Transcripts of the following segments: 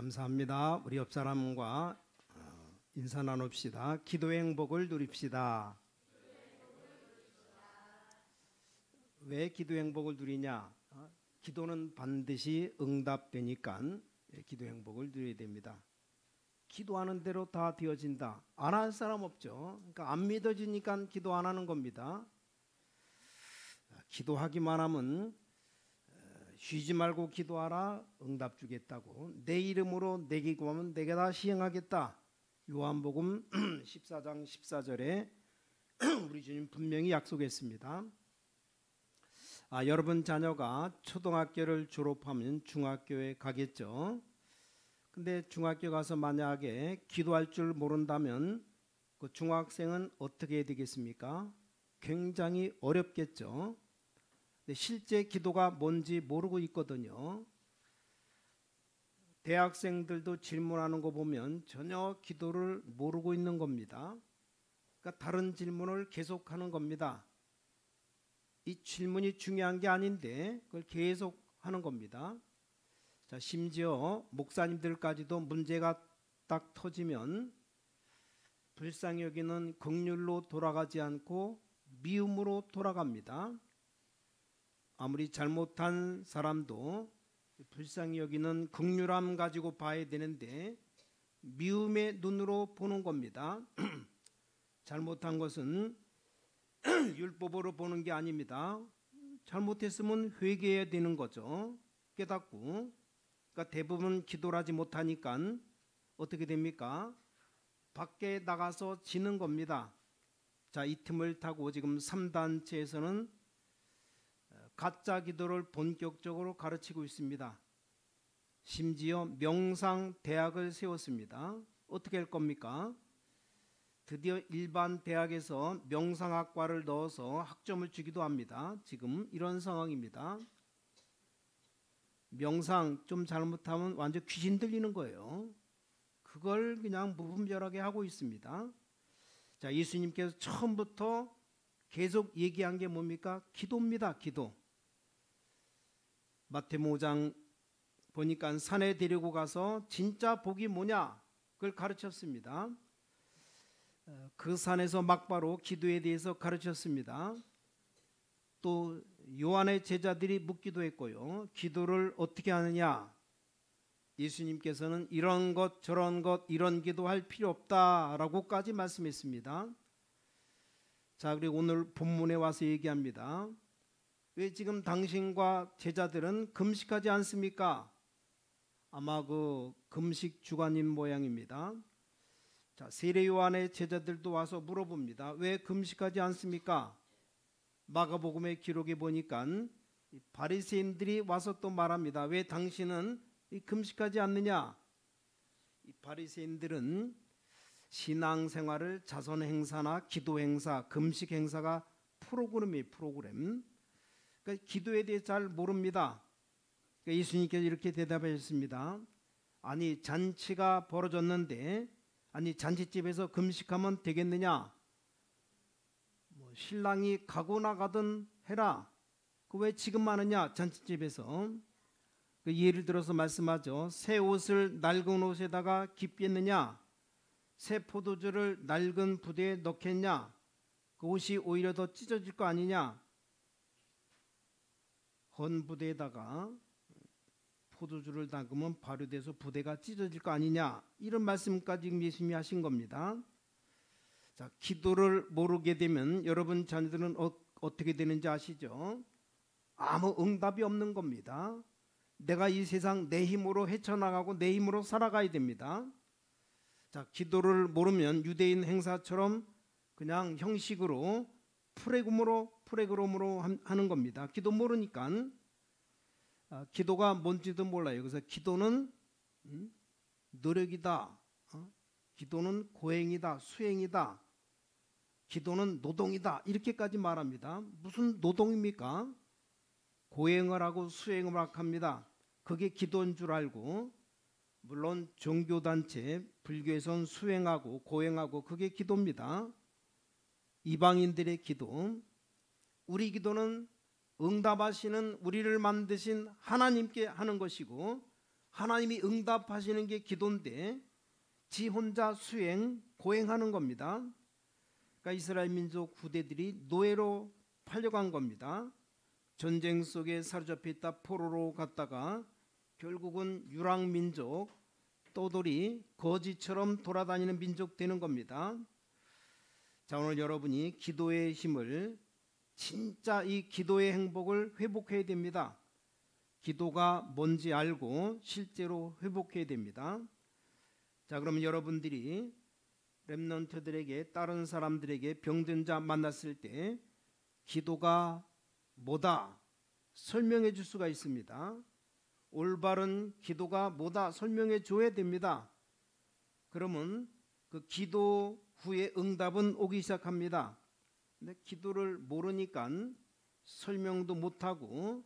감사합니다. 우리 옆 사람과 인사 나눕시다. 기도의 행복을 누립시다. 왜 기도의 행복을 누리냐? 기도는 반드시 응답되니까 기도의 행복을 누려야 됩니다. 기도하는 대로 다 되어진다. 안 할 사람 없죠. 그러니까 안 믿어지니까 기도 안 하는 겁니다. 기도하기만 하면 쉬지 말고 기도하라 응답 주겠다고, 내 이름으로 내게 구하면 내가 다 시행하겠다. 요한복음 14장 14절에 우리 주님 분명히 약속했습니다. 여러분 자녀가 초등학교를 졸업하면 중학교에 가겠죠. 근데 중학교 가서 만약에 기도할 줄 모른다면 그 중학생은 어떻게 해야 되겠습니까? 굉장히 어렵겠죠. 실제 기도가 뭔지 모르고 있거든요. 대학생들도 질문하는 거 보면 전혀 기도를 모르고 있는 겁니다. 그러니까 다른 질문을 계속하는 겁니다. 이 질문이 중요한 게 아닌데 그걸 계속 하는 겁니다. 자, 심지어 목사님들까지도 문제가 딱 터지면 불쌍히 여기는 긍휼로 돌아가지 않고 미움으로 돌아갑니다. 아무리 잘못한 사람도 불쌍히 여기는 긍휼함 가지고 봐야 되는데 미움의 눈으로 보는 겁니다. 잘못한 것은 율법으로 보는 게 아닙니다. 잘못했으면 회개해야 되는 거죠. 깨닫고. 그러니까 대부분 기도를 하지 못하니까 어떻게 됩니까? 밖에 나가서 지는 겁니다. 자, 이 틈을 타고 지금 3단체에서는 가짜 기도를 본격적으로 가르치고 있습니다. 심지어 명상 대학을 세웠습니다. 어떻게 할 겁니까? 드디어 일반 대학에서 명상학과를 넣어서 학점을 주기도 합니다. 지금 이런 상황입니다. 명상 좀 잘못하면 완전 귀신 들리는 거예요. 그걸 그냥 무분별하게 하고 있습니다. 자, 예수님께서 처음부터 계속 얘기한 게 뭡니까? 기도입니다. 기도. 마태복음 5장 보니까 산에 데리고 가서 진짜 복이 뭐냐 그걸 가르쳤습니다. 그 산에서 막바로 기도에 대해서 가르쳤습니다. 또 요한의 제자들이 묻기도 했고요. 기도를 어떻게 하느냐? 예수님께서는 이런 것 저런 것 이런 기도할 필요 없다라고까지 말씀했습니다. 자, 그리고 오늘 본문에 와서 얘기합니다. 왜 지금 당신과 제자들은 금식하지 않습니까? 아마 그 금식 주간인 모양입니다. 자, 세례 요한의 제자들도 와서 물어봅니다. 왜 금식하지 않습니까? 마가복음의 기록에 보니까 바리새인들이 와서 또 말합니다. 왜 당신은 금식하지 않느냐? 이 바리새인들은 신앙생활을 자선 행사나 기도 행사, 금식 행사가 프로그램. 그러니까 기도에 대해 잘 모릅니다. 그러니까 예수님께서 이렇게 대답하셨습니다. 아니 잔치가 벌어졌는데 아니 잔치집에서 금식하면 되겠느냐? 신랑이 가고 나가든 해라. 그 왜 지금 하느냐? 잔치집에서. 그 예를 들어서 말씀하죠. 새 옷을 낡은 옷에다가 깁겠느냐? 새 포도주를 낡은 부대에 넣겠냐? 그 옷이 오히려 더 찢어질 거 아니냐? 헌 부대에다가 포도주를 담그면 발효돼서 부대가 찢어질 거 아니냐? 이런 말씀까지 예수님이 하신 겁니다. 자, 기도를 모르게 되면 여러분 자녀들은 어떻게 되는지 아시죠? 아무 응답이 없는 겁니다. 내가 이 세상 내 힘으로 헤쳐나가고 내 힘으로 살아가야 됩니다. 자, 기도를 모르면 유대인 행사처럼 그냥 형식으로 프레그럼으로 하는 겁니다. 기도 모르니까. 기도가 뭔지도 몰라요. 그래서 기도는 노력이다. 기도는 고행이다. 수행이다. 기도는 노동이다. 이렇게까지 말합니다. 무슨 노동입니까? 고행을 하고 수행을 합니다. 그게 기도인 줄 알고, 물론 종교단체 불교에서는 수행하고 고행하고 그게 기도입니다. 이방인들의 기도. 우리 기도는 응답하시는 우리를 만드신 하나님께 하는 것이고 하나님이 응답하시는 게 기도인데 지 혼자 수행, 고행하는 겁니다. 그러니까 이스라엘 민족 후대들이 노예로 팔려간 겁니다. 전쟁 속에 사로잡혀 있다 포로로 갔다가 결국은 유랑민족, 떠돌이, 거지처럼 돌아다니는 민족 되는 겁니다. 자, 오늘 여러분이 기도의 힘을, 진짜 이 기도의 행복을 회복해야 됩니다. 기도가 뭔지 알고 실제로 회복해야 됩니다. 자, 그러면 여러분들이 렘넌트들에게, 다른 사람들에게 병든 자 만났을 때 기도가 뭐다 설명해 줄 수가 있습니다. 올바른 기도가 뭐다 설명해 줘야 됩니다. 그러면 그 기도 후에 응답은 오기 시작합니다. 근데 기도를 모르니까 설명도 못하고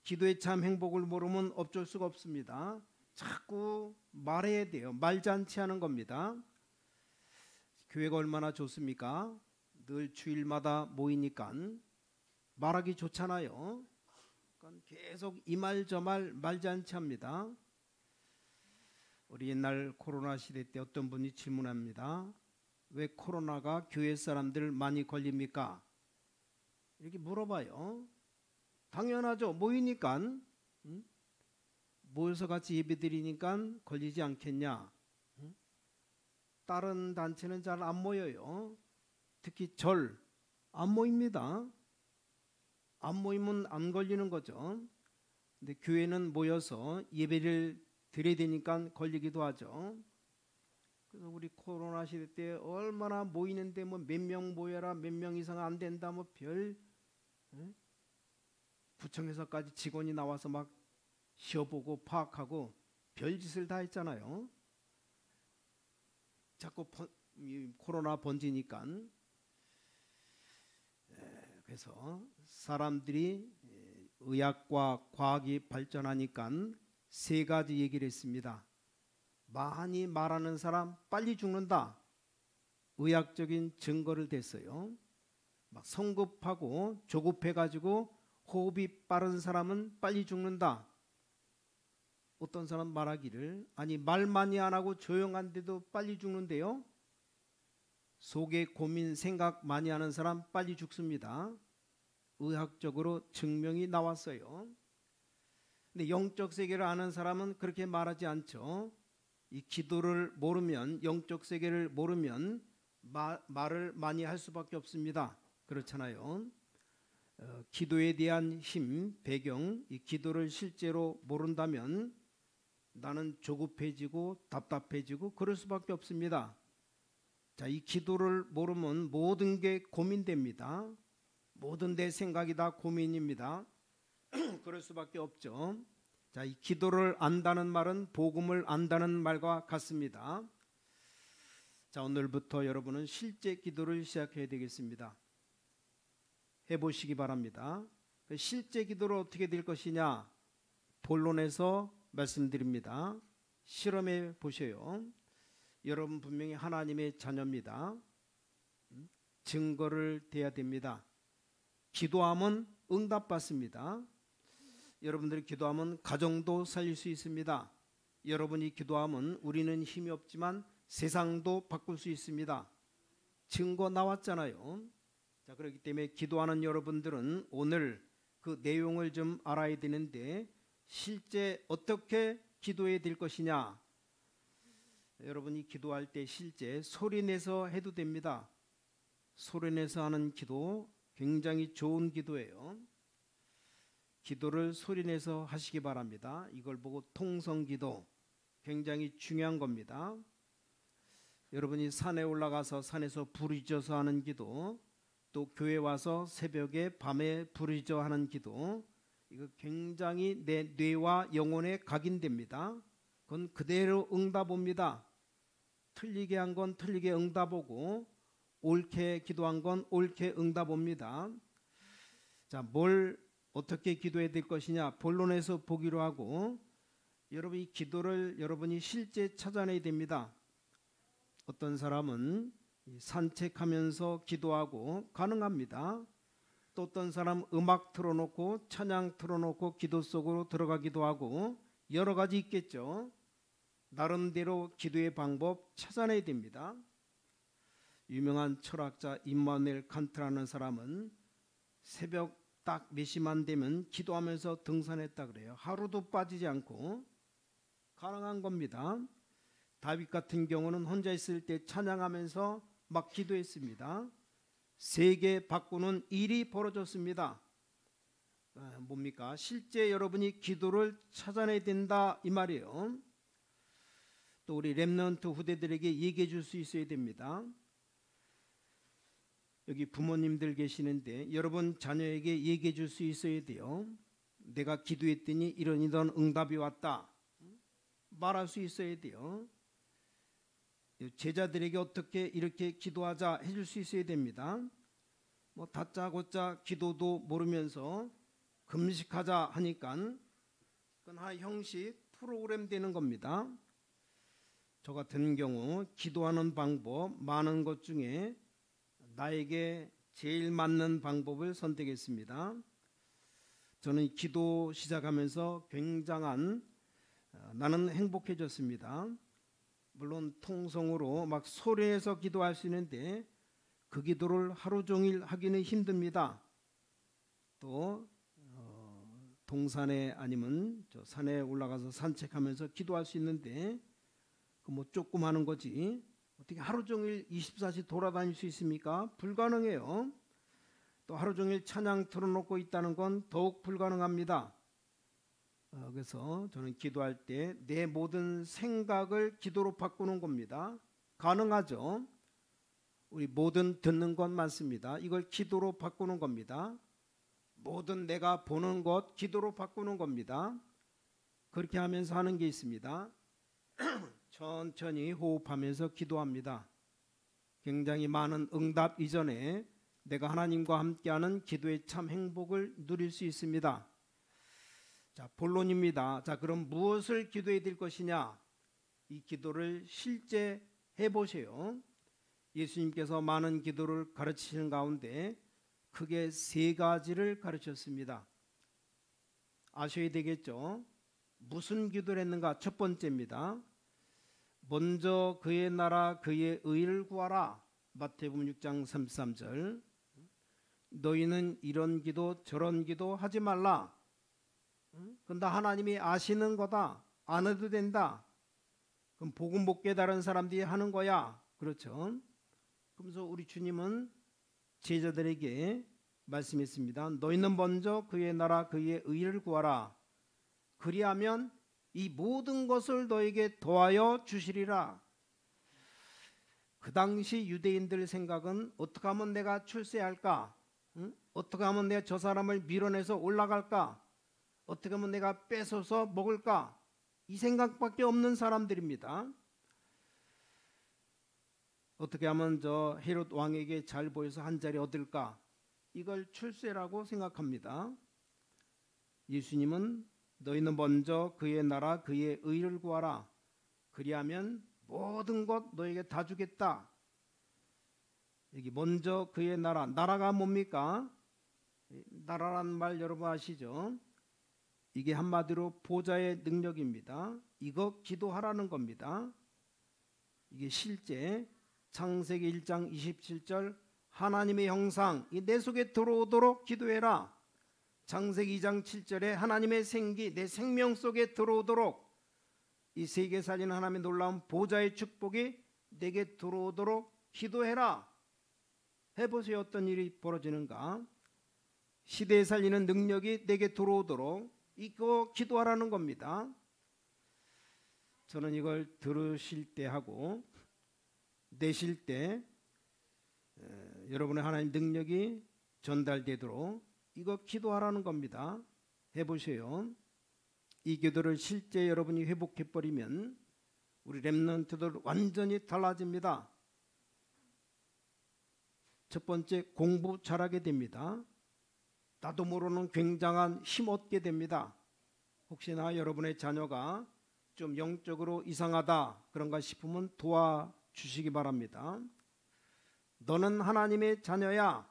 기도의 참 행복을 모르면 어쩔 수가 없습니다. 자꾸 말해야 돼요. 말잔치 하는 겁니다. 교회가 얼마나 좋습니까? 늘 주일마다 모이니까 말하기 좋잖아요. 그러니까 계속 이 말 저 말 말잔치 합니다. 우리 옛날 코로나 시대 때 어떤 분이 질문합니다. 왜 코로나가 교회 사람들 많이 걸립니까? 이렇게 물어봐요. 당연하죠. 모이니까, 모여서 같이 예배드리니까 걸리지 않겠냐. 다른 단체는 잘 안 모여요. 특히 절 안 모입니다. 안 모이면 안 걸리는 거죠. 근데 교회는 모여서 예배를 드려야 되니까 걸리기도 하죠. 그래서 우리 코로나 시대 때 얼마나 모이는데 뭐 몇 명 모여라, 몇 명 이상 안 된다, 뭐 별 구청에서까지 직원이 나와서 막 쉬어보고 파악하고 별짓을 다 했잖아요. 자꾸 코로나 번지니까. 그래서 사람들이 의학과 과학이 발전하니까 세 가지 얘기를 했습니다. 많이 말하는 사람 빨리 죽는다. 의학적인 증거를 댔어요. 막 성급하고 조급해가지고 호흡이 빠른 사람은 빨리 죽는다. 어떤 사람 말하기를, 아니 말 많이 안 하고 조용한데도 빨리 죽는데요. 속에 고민 생각 많이 하는 사람 빨리 죽습니다. 의학적으로 증명이 나왔어요. 근데 영적 세계를 아는 사람은 그렇게 말하지 않죠. 이 기도를 모르면, 영적 세계를 모르면 말을 많이 할 수밖에 없습니다. 그렇잖아요. 기도에 대한 힘, 배경, 이 기도를 실제로 모른다면 나는 조급해지고 답답해지고 그럴 수밖에 없습니다. 자, 이 기도를 모르면 모든 게 고민됩니다. 모든 내 생각이 다 고민입니다. 그럴 수밖에 없죠. 자, 이 기도를 안다는 말은 복음을 안다는 말과 같습니다. 자, 오늘부터 여러분은 실제 기도를 시작해야 되겠습니다. 해보시기 바랍니다. 실제 기도를 어떻게 될 것이냐? 본론에서 말씀드립니다. 실험해 보세요. 여러분 분명히 하나님의 자녀입니다. 증거를 대야 됩니다. 기도하면 응답받습니다. 여러분들이 기도하면 가정도 살릴 수 있습니다. 여러분이 기도하면 우리는 힘이 없지만 세상도 바꿀 수 있습니다. 증거 나왔잖아요. 자, 그렇기 때문에 기도하는 여러분들은 오늘 그 내용을 좀 알아야 되는데 실제 어떻게 기도해야 될 것이냐? 여러분이 기도할 때 실제 소리내서 해도 됩니다. 소리내서 하는 기도 굉장히 좋은 기도예요. 기도를 소리내서 하시기 바랍니다. 이걸 보고 통성기도 굉장히 중요한 겁니다. 여러분이 산에 올라가서 산에서 부르짖어서 하는 기도, 또 교회 와서 새벽에 밤에 부르짖어 하는 기도, 이거 굉장히 내 뇌와 영혼에 각인됩니다. 그건 그대로 응답옵니다. 틀리게 한 건 틀리게 응답오고 옳게 기도한 건 옳게 응답옵니다. 자, 뭘 어떻게 기도해야 될 것이냐? 본론에서 보기로 하고 여러분 이 기도를 여러분이 실제 찾아내야 됩니다. 어떤 사람은 산책하면서 기도하고 가능합니다. 또 어떤 사람 음악 틀어놓고 찬양 틀어놓고 기도 속으로 들어가기도 하고 여러 가지 있겠죠. 나름대로 기도의 방법 찾아내야 됩니다. 유명한 철학자 임마누엘 칸트라는 사람은 새벽 딱 몇 시만 되면 기도하면서 등산했다 그래요. 하루도 빠지지 않고. 가능한 겁니다. 다윗 같은 경우는 혼자 있을 때 찬양하면서 막 기도했습니다. 세계 바꾸는 일이 벌어졌습니다. 뭡니까? 실제 여러분이 기도를 찾아내야 된다 이 말이에요. 또 우리 렘넌트 후대들에게 얘기해 줄 수 있어야 됩니다. 여기 부모님들 계시는데 여러분 자녀에게 얘기해 줄 수 있어야 돼요. 내가 기도했더니 이런 응답이 왔다. 말할 수 있어야 돼요. 제자들에게 어떻게 이렇게 기도하자 해줄 수 있어야 됩니다. 뭐 다짜고짜 기도도 모르면서 금식하자 하니까 그건 하나의 형식 프로그램 되는 겁니다. 저 같은 경우 기도하는 방법 많은 것 중에 나에게 제일 맞는 방법을 선택했습니다. 저는 기도 시작하면서 굉장한 나는 행복해졌습니다. 물론 통성으로 막 소리내서 기도할 수 있는데 그 기도를 하루 종일 하기는 힘듭니다. 또 동산에 아니면 저 산에 올라가서 산책하면서 기도할 수 있는데 그 뭐 조금 하는 거지 어떻게 하루 종일 24시 돌아다닐 수 있습니까? 불가능해요. 또 하루 종일 찬양 틀어놓고 있다는 건 더욱 불가능합니다. 그래서 저는 기도할 때 내 모든 생각을 기도로 바꾸는 겁니다. 가능하죠? 우리 모든 듣는 것 많습니다. 이걸 기도로 바꾸는 겁니다. 모든 내가 보는 것 기도로 바꾸는 겁니다. 그렇게 하면서 하는 게 있습니다. 천천히 호흡하면서 기도합니다. 굉장히 많은 응답 이전에 내가 하나님과 함께하는 기도의 참 행복을 누릴 수 있습니다. 자, 본론입니다. 자, 그럼 무엇을 기도해야 될 것이냐? 이 기도를 실제 해보세요. 예수님께서 많은 기도를 가르치시는 가운데 크게 세 가지를 가르쳤습니다. 아셔야 되겠죠? 무슨 기도를 했는가? 첫 번째입니다. 먼저 그의 나라 그의 의를 구하라. 마태복음 6장 33절. 너희는 이런 기도 저런 기도 하지 말라. 근데 하나님이 아시는 거다. 안 해도 된다. 그럼 복음 못 깨달은 사람들이 하는 거야. 그렇죠? 그러면서 우리 주님은 제자들에게 말씀했습니다. 너희는 먼저 그의 나라 그의 의를 구하라. 그리하면 이 모든 것을 너에게 더하여 주시리라. 그 당시 유대인들 생각은 어떻게 하면 내가 출세할까? 어떻게 하면 내가 저 사람을 밀어내서 올라갈까? 어떻게 하면 내가 뺏어서 먹을까? 이 생각밖에 없는 사람들입니다. 어떻게 하면 저 헤롯 왕에게 잘 보여서 한 자리 얻을까? 이걸 출세라고 생각합니다. 예수님은 너희는 먼저 그의 나라 그의 의를 구하라. 그리하면 모든 것 너에게 다 주겠다. 여기 먼저 그의 나라. 나라가 뭡니까? 나라란 말 여러분 아시죠? 이게 한마디로 보좌의 능력입니다. 이거 기도하라는 겁니다. 이게 실제 창세기 1장 27절 하나님의 형상 내 속에 들어오도록 기도해라. 창세기 2장 7절에 하나님의 생기 내 생명 속에 들어오도록 이 세계 살리는 하나님의 놀라운 보좌의 축복이 내게 들어오도록 기도해라. 해보세요. 어떤 일이 벌어지는가. 시대에 살리는 능력이 내게 들어오도록 이거 기도하라는 겁니다. 저는 이걸 들으실 때 하고 내실 때 여러분의 하나님 능력이 전달되도록 이거 기도하라는 겁니다. 해보세요. 이 기도를 실제 여러분이 회복해버리면 우리 렘넌트들 완전히 달라집니다. 첫 번째, 공부 잘하게 됩니다. 나도 모르는 굉장한 힘 얻게 됩니다. 혹시나 여러분의 자녀가 좀 영적으로 이상하다 그런가 싶으면 도와주시기 바랍니다. 너는 하나님의 자녀야.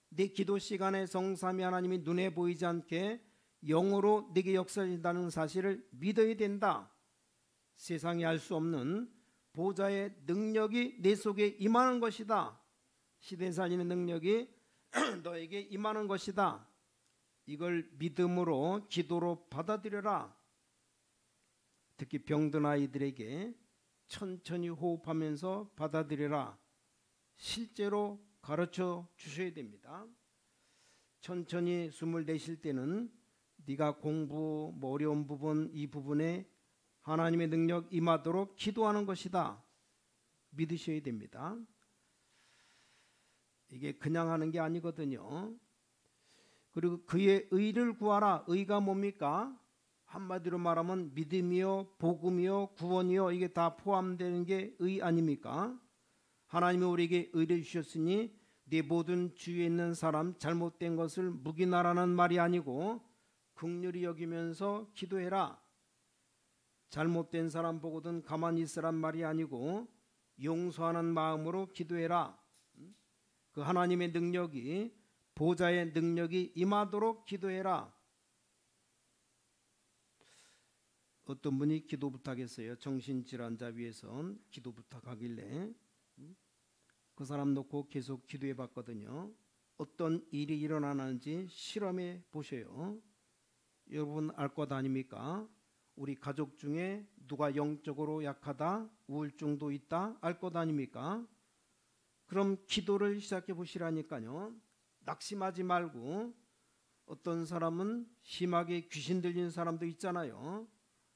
내 기도 시간에 성삼위 하나님이 눈에 보이지 않게 영으로 내게 역사진다는 사실을 믿어야 된다. 세상이 알 수 없는 보좌의 능력이 내 속에 임하는 것이다. 시대 살리는 능력이 너에게 임하는 것이다. 이걸 믿음으로 기도로 받아들여라. 특히 병든 아이들에게 천천히 호흡하면서 받아들여라. 실제로 가르쳐 주셔야 됩니다. 천천히 숨을 내쉴 때는 네가 공부, 어려운 부분, 이 부분에 하나님의 능력 임하도록 기도하는 것이다. 믿으셔야 됩니다. 이게 그냥 하는 게 아니거든요. 그리고 그의 의를 구하라. 의가 뭡니까? 한마디로 말하면 믿음이요, 복음이요, 구원이요, 이게 다 포함되는 게 의 아닙니까? 하나님이 우리에게 의를 주셨으니 네 모든 주위에 있는 사람 잘못된 것을 묵인하라는 말이 아니고 긍휼히 여기면서 기도해라. 잘못된 사람 보고든 가만히 있으란 말이 아니고 용서하는 마음으로 기도해라. 그 하나님의 능력이, 보좌의 능력이 임하도록 기도해라. 어떤 분이 기도 부탁했어요. 정신질환자 위해서 기도 부탁하길래 그 사람 놓고 계속 기도해 봤거든요. 어떤 일이 일어나는지 실험해 보셔요. 여러분 알 것 아닙니까? 우리 가족 중에 누가 영적으로 약하다, 우울증도 있다, 알 것 아닙니까? 그럼 기도를 시작해 보시라니까요. 낙심하지 말고, 어떤 사람은 심하게 귀신 들린 사람도 있잖아요.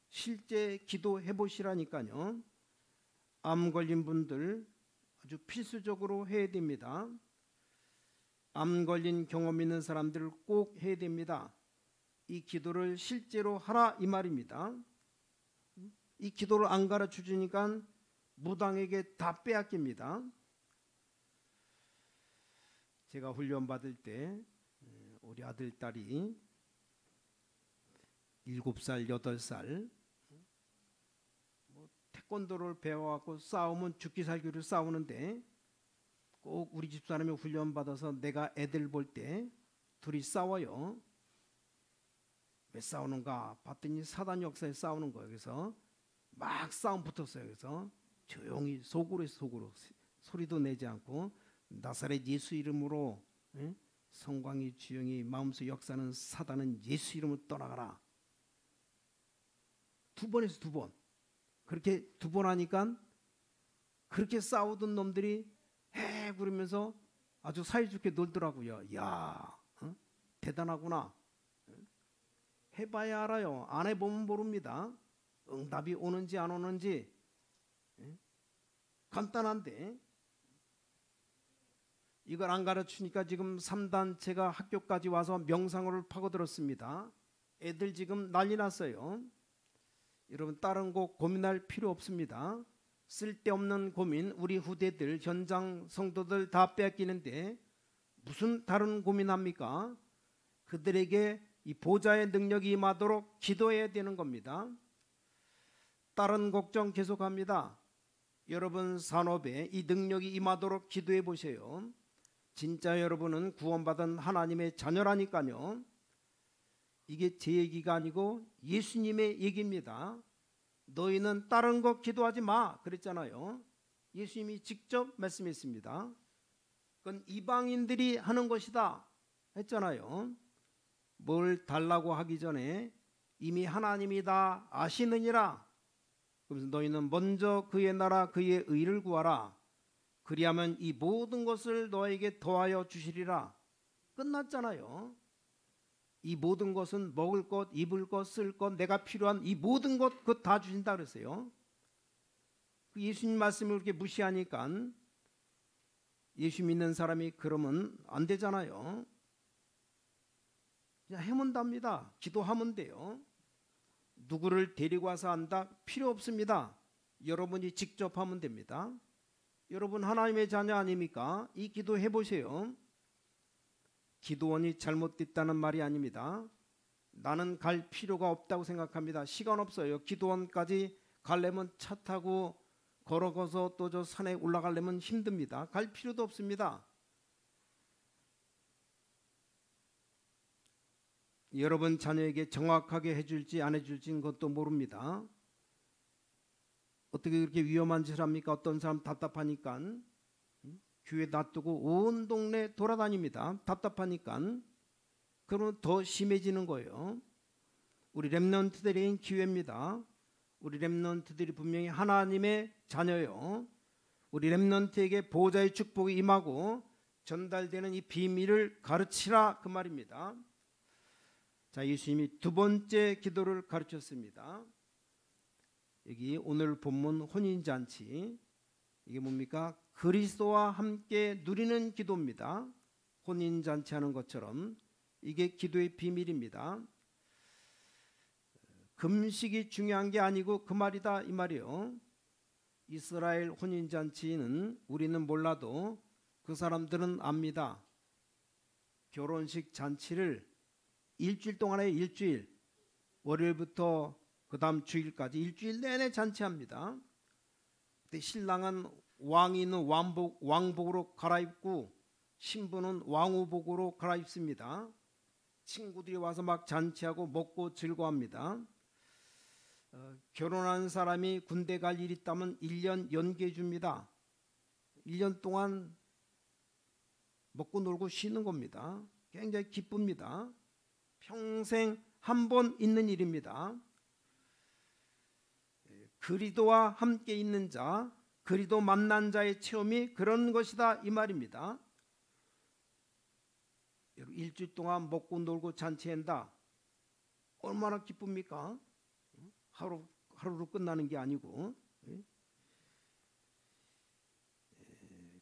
실제 기도해 보시라니까요. 암 걸린 분들 아주 필수적으로 해야 됩니다. 암 걸린 경험 있는 사람들 꼭 해야 됩니다. 이 기도를 실제로 하라 이 말입니다. 이 기도를 안 가르쳐 주니까 무당에게 다 빼앗깁니다. 제가 훈련 받을 때 우리 아들 딸이 7살, 8살 태권도를 배워갖고 싸우면 죽기 살기로 싸우는데 꼭 우리 집사람이 훈련 받아서 내가 애들 볼 때 둘이 싸워요. 왜 싸우는가 봤더니 사단 역사에 싸우는 거예요. 그래서 막 싸움 붙었어요. 그래서 조용히 속으로 소리도 내지 않고 나사렛 예수 이름으로 성광이 주영이 마음속 역사는 사단은 예수 이름으로 떠나가라. 2번에서 2번. 그렇게 2번 하니까 그렇게 싸우던 놈들이 해 그러면서 아주 사이좋게 놀더라고요. 야, 대단하구나. 해봐야 알아요. 안 해보면 모릅니다. 응답이 오는지 안 오는지. 간단한데 이걸 안 가르치니까 지금 3단체가 학교까지 와서 명상을 파고들었습니다. 애들 지금 난리 났어요. 여러분 다른 거 고민할 필요 없습니다. 쓸데없는 고민 우리 후대들 현장 성도들 다 빼앗기는데 무슨 다른 고민합니까? 그들에게 이 보좌의 능력이 임하도록 기도해야 되는 겁니다. 다른 걱정 계속합니다. 여러분 산업에 이 능력이 임하도록 기도해 보세요. 진짜 여러분은 구원받은 하나님의 자녀라니까요. 이게 제 얘기가 아니고 예수님의 얘기입니다. 너희는 다른 거 기도하지 마 그랬잖아요. 예수님이 직접 말씀했습니다. 그건 이방인들이 하는 것이다 했잖아요. 뭘 달라고 하기 전에 이미 하나님이 다 아시느니라. 그래서 너희는 먼저 그의 나라 그의 의를 구하라. 그리하면 이 모든 것을 너에게 더하여 주시리라. 끝났잖아요. 이 모든 것은 먹을 것, 입을 것, 쓸 것, 내가 필요한 이 모든 것 그거 다 주신다 그랬어요. 그 예수님 말씀을 그렇게 무시하니까 예수 믿는 사람이 그러면 안 되잖아요. 그냥 하면 답니다. 기도하면 돼요. 누구를 데리고 와서 한다 필요 없습니다. 여러분이 직접 하면 됩니다. 여러분 하나님의 자녀 아닙니까? 이 기도 해보세요. 기도원이 잘못됐다는 말이 아닙니다. 나는 갈 필요가 없다고 생각합니다. 시간 없어요. 기도원까지 가려면 차 타고 걸어가서 또 저 산에 올라가려면 힘듭니다. 갈 필요도 없습니다. 여러분 자녀에게 정확하게 해줄지 안 해줄지는 그것도 모릅니다. 어떻게 그렇게 위험한 짓을 합니까? 어떤 사람 답답하니까 교회 놔두고 온 동네 돌아다닙니다. 답답하니까. 그러면 더 심해지는 거예요. 우리 렘넌트들의 기회입니다. 우리 렘넌트들이 분명히 하나님의 자녀요. 우리 렘넌트에게 보호자의 축복이 임하고 전달되는 이 비밀을 가르치라 그 말입니다. 자, 예수님이 두 번째 기도를 가르쳤습니다. 여기 오늘 본문 혼인잔치, 이게 뭡니까? 그리스도와 함께 누리는 기도입니다. 혼인잔치 하는 것처럼 이게 기도의 비밀입니다. 금식이 중요한 게 아니고 그 말이다 이 말이요. 이스라엘 혼인잔치는 우리는 몰라도 그 사람들은 압니다. 결혼식 잔치를 일주일 동안에 일주일, 월요일부터 그 다음 주일까지 일주일 내내 잔치합니다. 근데 신랑은 왕이 있는 왕복으로 갈아입고 신부는 왕후복으로 갈아입습니다. 친구들이 와서 막 잔치하고 먹고 즐거워합니다. 결혼한 사람이 군대 갈 일 있다면 1년 연계 줍니다. 1년 동안 먹고 놀고 쉬는 겁니다. 굉장히 기쁩니다. 평생 한 번 있는 일입니다. 그리스도와 함께 있는 자, 그리스도 만난 자의 체험이 그런 것이다 이 말입니다. 일주일 동안 먹고 놀고 잔치한다. 얼마나 기쁩니까? 하루로 끝나는 게 아니고.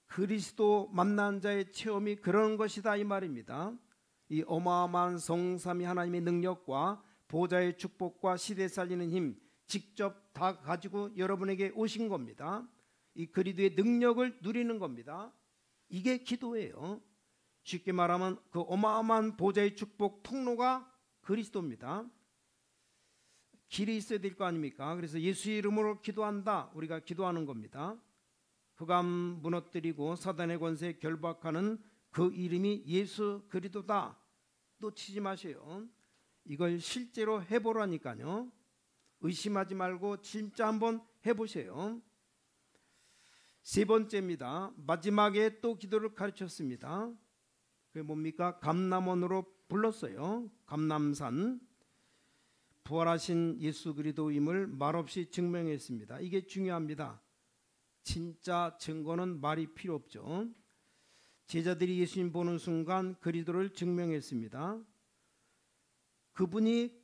그리스도 만난 자의 체험이 그런 것이다 이 말입니다. 이 어마어마한 성삼위 하나님의 능력과 보좌의 축복과 시대 살리는 힘 직접 다 가지고 여러분에게 오신 겁니다. 이 그리스도의 능력을 누리는 겁니다. 이게 기도예요. 쉽게 말하면 그 어마어마한 보좌의 축복 통로가 그리스도입니다. 길이 있어야 될 거 아닙니까? 그래서 예수 이름으로 기도한다. 우리가 기도하는 겁니다. 흑암 무너뜨리고 사단의 권세 결박하는 그 이름이 예수 그리스도다. 놓치지 마세요. 이걸 실제로 해보라니까요. 의심하지 말고 진짜 한번 해보세요. 세 번째입니다. 마지막에 또 기도를 가르쳤습니다. 그게 뭡니까? 감람원으로 불렀어요. 감람산. 부활하신 예수 그리스도임을 말없이 증명했습니다. 이게 중요합니다. 진짜 증거는 말이 필요 없죠. 제자들이 예수님 보는 순간 그리스도를 증명했습니다. 그분이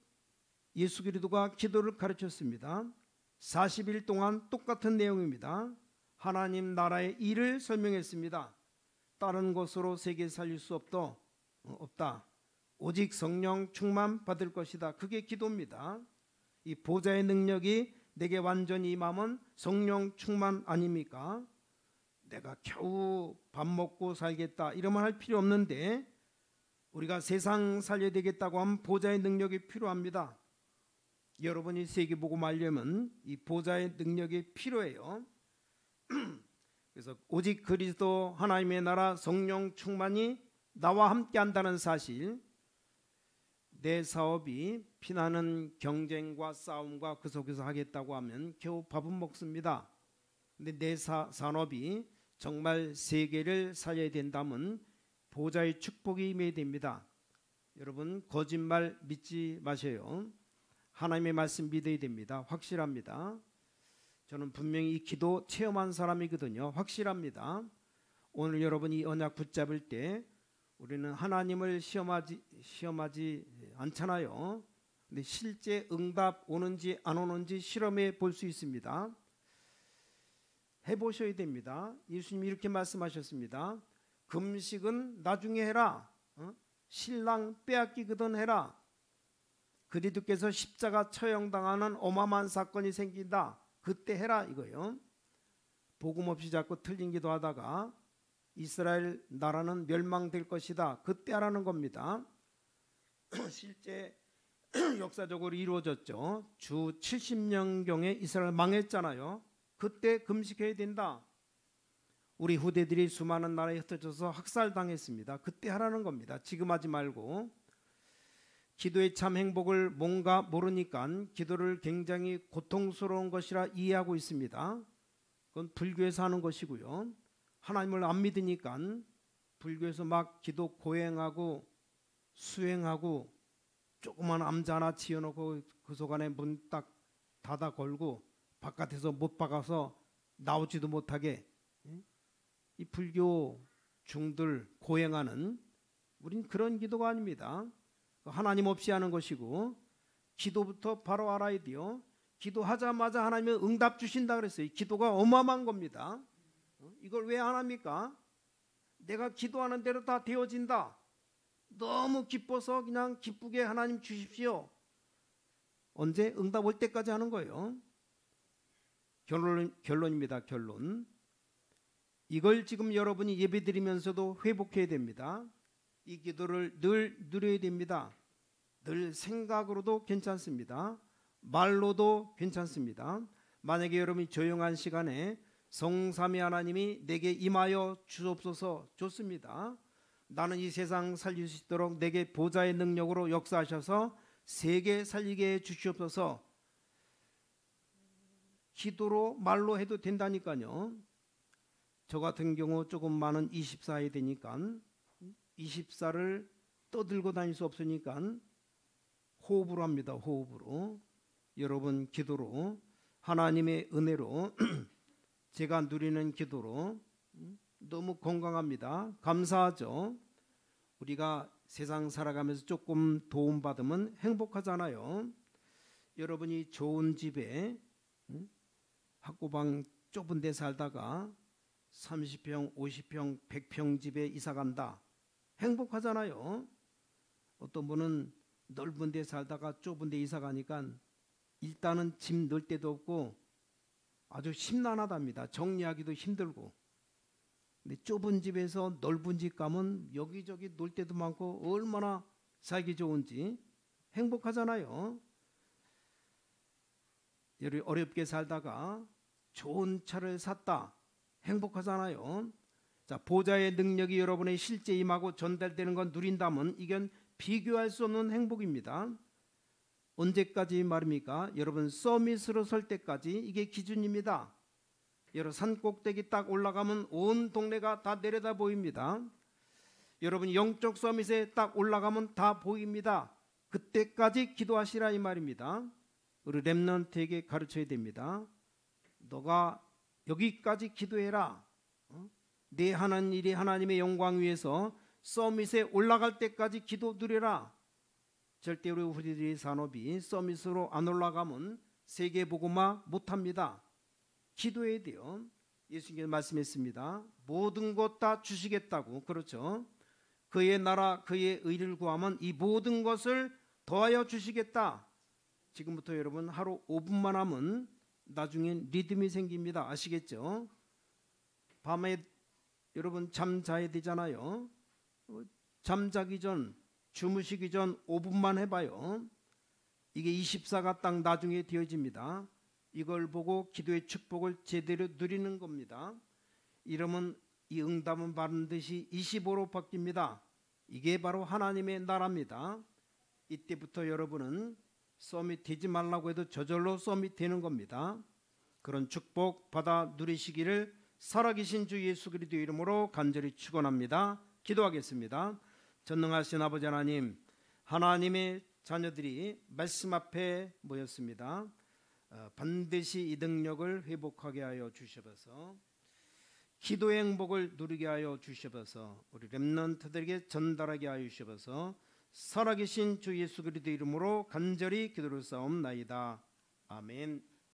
예수 그리스도가 기도를 가르쳤습니다. 40일 동안 똑같은 내용입니다. 하나님 나라의 일을 설명했습니다. 다른 것으로 세계 살릴 수 없다. 오직 성령 충만 받을 것이다. 그게 기도입니다. 이 보좌의 능력이 내게 완전히 임하면 성령 충만 아닙니까? 내가 겨우 밥 먹고 살겠다 이러면 할 필요 없는데 우리가 세상 살려야 되겠다고 하면 보좌의 능력이 필요합니다. 여러분이 세계복음 알려면 이 보좌의 능력이 필요해요. 그래서 오직 그리스도 하나님의 나라 성령 충만이 나와 함께 한다는 사실, 내 사업이 피나는 경쟁과 싸움과 그 속에서 하겠다고 하면 겨우 밥은 먹습니다. 근데 내 산업이 정말 세계를 살려야 된다면 보좌의 축복이 임해야 됩니다. 여러분 거짓말 믿지 마세요. 하나님의 말씀 믿어야 됩니다. 확실합니다. 저는 분명히 이 기도 체험한 사람이거든요. 확실합니다. 오늘 여러분이 언약 붙잡을 때 우리는 하나님을 시험하지 않잖아요. 근데 실제 응답 오는지 안 오는지 실험해 볼 수 있습니다. 해보셔야 됩니다. 예수님이 이렇게 말씀하셨습니다. 금식은 나중에 해라. 신랑 빼앗기거든 해라. 그리스도께서 십자가 처형당하는 어마어마한 사건이 생긴다. 그때 해라 이거요. 복음 없이 자꾸 틀린 기도하다가 이스라엘 나라는 멸망될 것이다. 그때 하라는 겁니다. 실제 역사적으로 이루어졌죠. 주 70년경에 이스라엘 망했잖아요. 그때 금식해야 된다. 우리 후대들이 수많은 나라에 흩어져서 학살당했습니다. 그때 하라는 겁니다. 지금 하지 말고. 기도의 참 행복을 뭔가 모르니까 기도를 굉장히 고통스러운 것이라 이해하고 있습니다. 그건 불교에서 하는 것이고요. 하나님을 안 믿으니까 불교에서 막 기도 고행하고 수행하고 조그만 암자 하나 지어놓고 그 속 안에 문 딱 닫아 걸고 바깥에서 못 박아서 나오지도 못하게 이 불교 중들 고행하는, 우린 그런 기도가 아닙니다. 하나님 없이 하는 것이고, 기도부터 바로 알아야 돼요. 기도하자마자 하나님은 응답 주신다 그랬어요. 기도가 어마어마한 겁니다. 이걸 왜 안 합니까? 내가 기도하는 대로 다 되어진다. 너무 기뻐서 그냥 기쁘게 하나님 주십시오. 언제? 응답 올 때까지 하는 거예요. 결론입니다. 결론. 이걸 지금 여러분이 예배드리면서도 회복해야 됩니다. 이 기도를 늘 누려야 됩니다. 늘 생각으로도 괜찮습니다. 말로도 괜찮습니다. 만약에 여러분이 조용한 시간에 성삼위 하나님이 내게 임하여 주옵소서, 좋습니다. 나는 이 세상 살릴 수 있도록 내게 보좌의 능력으로 역사하셔서 세계 살리게 해 주시옵소서. 기도로 말로 해도 된다니까요. 저 같은 경우 조금 많은 24에 되니까 24를 떠들고 다닐 수 없으니까 호흡으로 합니다. 호흡으로. 여러분 기도로, 하나님의 은혜로 제가 누리는 기도로 너무 건강합니다. 감사하죠. 우리가 세상 살아가면서 조금 도움받으면 행복하잖아요. 여러분이 좋은 집에 학고방 좁은 데 살다가 30평, 50평, 100평 집에 이사 간다. 행복하잖아요. 어떤 분은 넓은 데 살다가 좁은 데 이사 가니까 일단은 집 넣을 데도 없고 아주 심란하답니다. 정리하기도 힘들고. 근데 좁은 집에서 넓은 집 가면 여기저기 놀 데도 많고 얼마나 살기 좋은지 행복하잖아요. 여러분 어렵게 살다가 좋은 차를 샀다. 행복하잖아요. 자, 보좌의 능력이 여러분의 실제 임하고 전달되는 건 누린다면 이건 비교할 수 없는 행복입니다. 언제까지 말입니까? 여러분 서밋으로 설 때까지 이게 기준입니다. 여러분 산 꼭대기 딱 올라가면 온 동네가 다 내려다 보입니다. 여러분 영적 서밋에 딱 올라가면 다 보입니다. 그때까지 기도하시라 이 말입니다. 우리 렘넌트에게 가르쳐야 됩니다. 너가 여기까지 기도해라. 내 하는 일이 하나님의 영광 위해서 서밋에 올라갈 때까지 기도 드려라. 절대 우리들의 산업이 서밋으로 안 올라가면 세계복음화 못합니다. 기도해야 돼요. 예수님께서 말씀했습니다. 모든 것 다 주시겠다고. 그렇죠. 그의 나라 그의 의를 구하면 이 모든 것을 더하여 주시겠다. 지금부터 여러분 하루 5분만 하면 나중엔 리듬이 생깁니다. 아시겠죠? 밤에 여러분 잠자야 되잖아요. 잠자기 전, 주무시기 전 5분만 해봐요. 이게 24가 딱 나중에 되어집니다. 이걸 보고 기도의 축복을 제대로 누리는 겁니다. 이러면 이 응답은 반드시 25로 바뀝니다. 이게 바로 하나님의 나라입니다. 이때부터 여러분은 서밋 되지 말라고 해도 저절로 서밋 되는 겁니다. 그런 축복 받아 누리시기를 살아계신 주 예수 그리스도 이름으로 간절히 축원합니다. 기도하겠습니다. 전능하신 아버지 하나님, 하나님의 자녀들이 말씀 앞에 모였습니다. 반드시 이 능력을 회복하게 하여 주시옵소서. 기도의 행복을 누리게 하여 주시옵소서. 우리 렘넌트들에게 전달하게 하여 주시옵소서. 살아계신 주 예수 그리스도 이름으로 간절히 기도를 싸움나이다. 아멘.